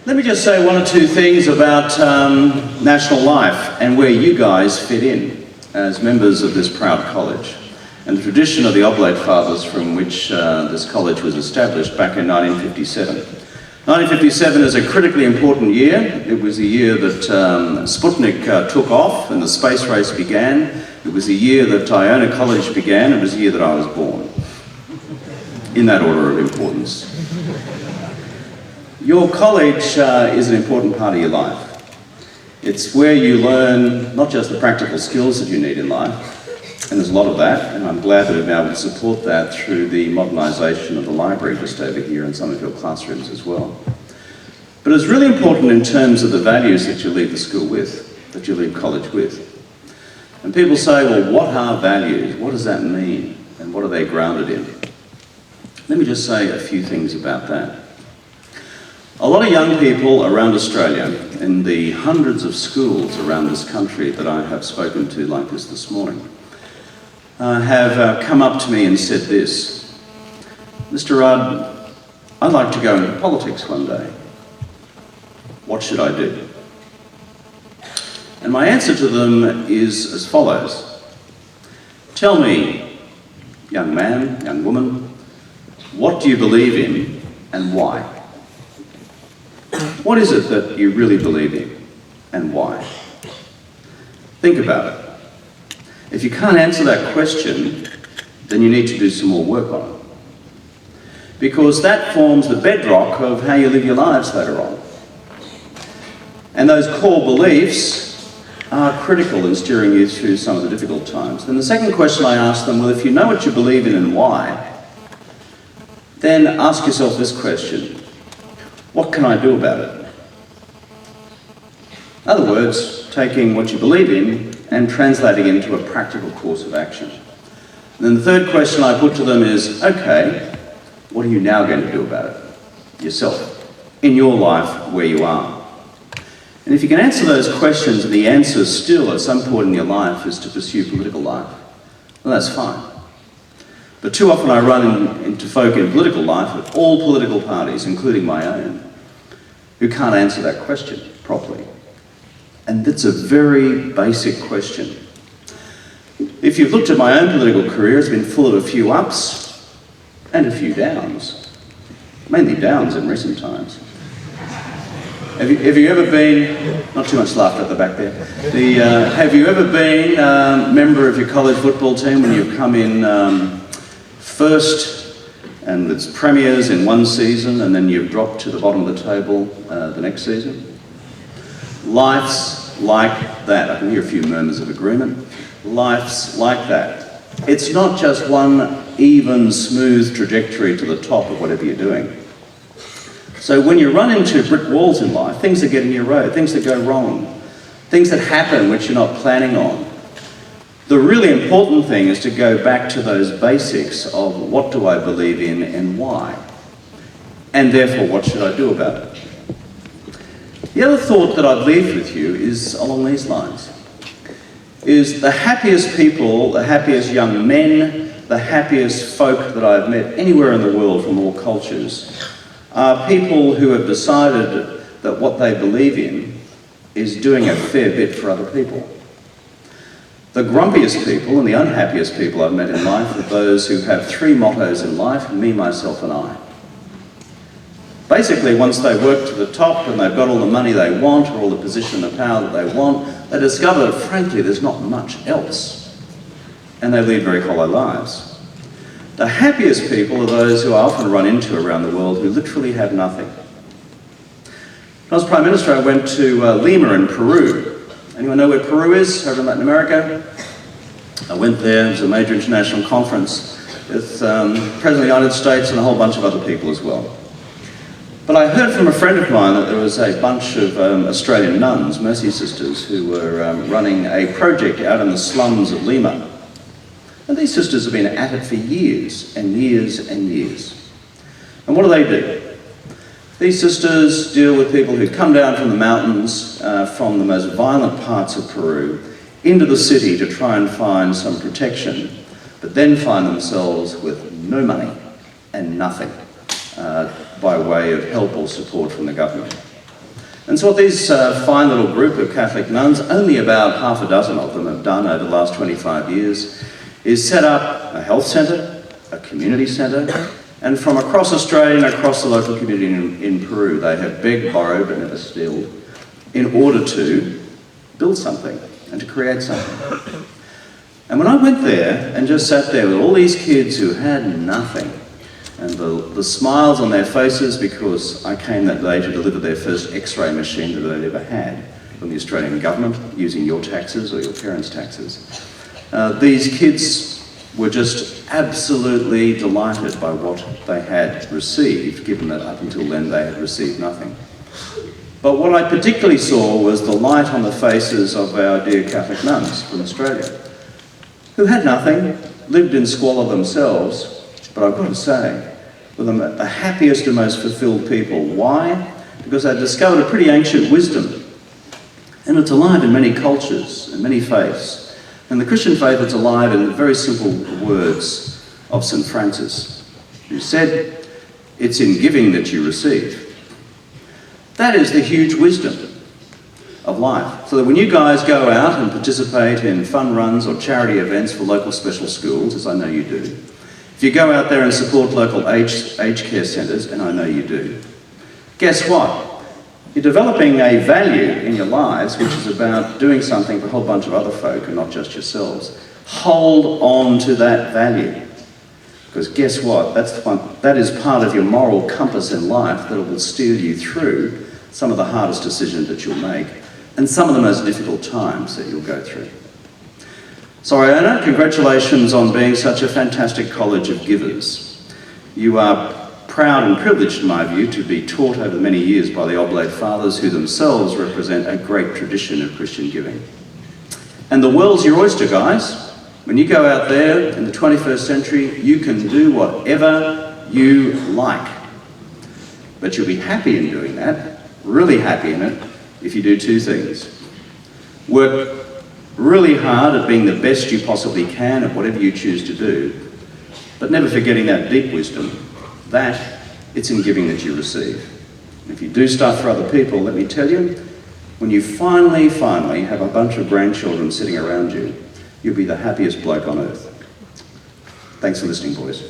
Let me just say one or two things about national life and where you guys fit in as members of this proud college and the tradition of the Oblate Fathers from which this college was established back in 1957. 1957 is a critically important year. It was the year that Sputnik took off and the space race began. It was the year that Iona College began. It was the year that I was born, in that order of importance. Your college is an important part of your life. It's where you learn not just the practical skills that you need in life, and there's a lot of that, and I'm glad that we've been able to support that through the modernisation of the library just over here and some of your classrooms as well. But it's really important in terms of the values that you leave the school with, that you leave college with. And people say, well, what are values? What does that mean? And what are they grounded in? Let me just say a few things about that. A lot of young people around Australia, in the hundreds of schools around this country that I have spoken to like this morning, have come up to me and said this: Mr. Rudd, I'd like to go into politics one day. What should I do? And my answer to them is as follows. Tell me, young man, young woman, what do you believe in and why? What is it that you really believe in and why? Think about it. If you can't answer that question, then you need to do some more work on it. Because that forms the bedrock of how you live your lives later on. And those core beliefs are critical in steering you through some of the difficult times. Then the second question I ask them, well, if you know what you believe in and why, then ask yourself this question: what can I do about it? In other words, taking what you believe in and translating it into a practical course of action. And then the third question I put to them is, okay, what are you now going to do about it? Yourself, in your life, where you are. And if you can answer those questions and the answer still at some point in your life is to pursue political life, well, that's fine. But too often I run into folk in political life of all political parties, including my own, who can't answer that question properly. And that's a very basic question. If you've looked at my own political career, it's been full of a few ups and a few downs. Mainly downs in recent times. Have you ever been, not too much laughter at the back there, have you ever been a member of your college football team when you've come in first and it's premiers in one season and then you've dropped to the bottom of the table the next season? Life's like that. I can hear a few murmurs of agreement. Life's like that. It's not just one even, smooth trajectory to the top of whatever you're doing. So when you run into brick walls in life, things that get in your road, things that go wrong, things that happen which you're not planning on, the really important thing is to go back to those basics of what do I believe in and why? And therefore, what should I do about it? The other thought that I'd leave with you is along these lines. Is the happiest people, the happiest young men, the happiest folk that I've met anywhere in the world from all cultures are people who have decided that what they believe in is doing a fair bit for other people. The grumpiest people and the unhappiest people I've met in life are those who have three mottos in life: me, myself, and I. Basically, once they work to the top and they've got all the money they want or all the position and the power that they want, they discover that, frankly, there's not much else. And they lead very hollow lives. The happiest people are those who I often run into around the world who literally have nothing. When I was Prime Minister, I went to Lima in Peru. Anyone know where Peru is, over in Latin America? I went there. It was a major international conference with the President of the United States and a whole bunch of other people as well. But I heard from a friend of mine that there was a bunch of Australian nuns, Mercy Sisters, who were running a project out in the slums of Lima. And these sisters have been at it for years and years and years. And what do? These sisters deal with people who come down from the mountains, from the most violent parts of Peru, into the city to try and find some protection, but then find themselves with no money and nothing by way of help or support from the government. And so what these fine little group of Catholic nuns, only about half a dozen of them have done over the last 25 years, is set up a health centre, a community centre, and from across Australia and across the local community in Peru, they have begged, borrowed, but never stealed, in order to build something and to create something. And when I went there and just sat there with all these kids who had nothing, and the smiles on their faces because I came that day to deliver their first X-ray machine that they'd ever had from the Australian government, using your taxes or your parents' taxes. These kids were just absolutely delighted by what they had received, given that up until then they had received nothing. But what I particularly saw was the light on the faces of our dear Catholic nuns from Australia, who had nothing, lived in squalor themselves, but I've got to say, were the happiest and most fulfilled people. Why? Because they'd discovered a pretty ancient wisdom, and it's alive in many cultures and many faiths. In the Christian faith, it's alive in the very simple words of St. Francis, who said, "It's in giving that you receive." That is the huge wisdom of life. So that when you guys go out and participate in fun runs or charity events for local special schools, as I know you do, if you go out there and support local aged care centres, and I know you do, guess what? You're developing a value in your lives which is about doing something for a whole bunch of other folk and not just yourselves. Hold on to that value. Because guess what? That is part of your moral compass in life that will steer you through some of the hardest decisions that you'll make and some of the most difficult times that you'll go through. So Iona, congratulations on being such a fantastic college of givers. You are proud and privileged, in my view, to be taught over many years by the Oblate Fathers, who themselves represent a great tradition of Christian giving. And the world's your oyster, guys. When you go out there in the 21st century, you can do whatever you like. But you'll be happy in doing that, really happy in it, if you do two things. Work really hard at being the best you possibly can at whatever you choose to do, but never forgetting that deep wisdom, that it's in giving that you receive. And if you do stuff for other people, let me tell you, when you finally have a bunch of grandchildren sitting around you, you'll be the happiest bloke on earth. Thanks for listening, boys.